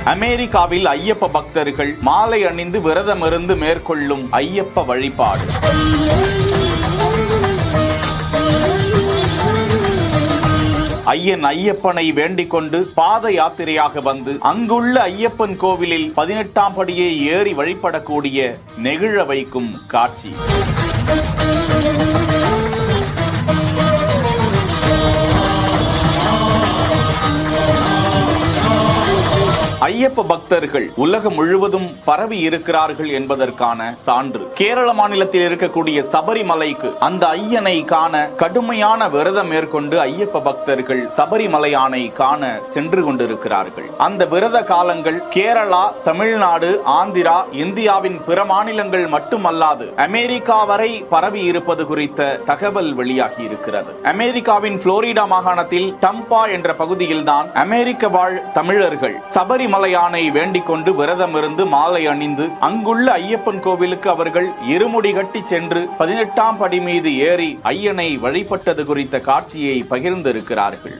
அமெரிக்காவில் ஐயப்ப பக்தர்கள் மாலை அணிந்து விரதமிருந்து மேற்கொள்ளும் ஐயப்ப வழிபாடு. ஐயப்பனை வேண்டிக் கொண்டு பாத யாத்திரையாக வந்து அங்குள்ள ஐயப்பன் கோவிலில் 18ஆம் படியை ஏறி வழிபடக்கூடிய நெகிழ வைக்கும் காட்சி. ஐயப்ப பக்தர்கள் உலகம் முழுவதும் பரவி இருக்கிறார்கள் என்பதற்கான சான்று. கேரள மாநிலத்தில் இருக்கக்கூடிய சபரிமலைக்கு அந்த ஐயனை காண கடுமையான விரதம் மேற்கொண்டு ஐயப்ப பக்தர்கள் சபரிமலையானை காண சென்று கொண்டிருக்கிறார்கள். அந்த விரத காலங்கள் கேரளா, தமிழ்நாடு, ஆந்திரா, இந்தியாவின் பிற மாநிலங்கள் மட்டுமல்லாது அமெரிக்கா வரை பரவி இருப்பது குறித்த தகவல் வெளியாகி இருக்கிறது. அமெரிக்காவின் புளோரிடா மாகாணத்தில் டம்பா என்ற பகுதியில்தான் அமெரிக்க வாழ் தமிழர்கள் சபரிமலையானை வேண்டிக் கொண்டு விரதம் இருந்து மாலை அணிந்து அங்குள்ள ஐயப்பன் கோவிலுக்கு அவர்கள் இருமுடி கட்டி சென்று 18ஆம் படி மீது ஏறி ஐயனை வழிபட்டது குறித்த காட்சியை பகிர்ந்திருக்கிறார்கள்.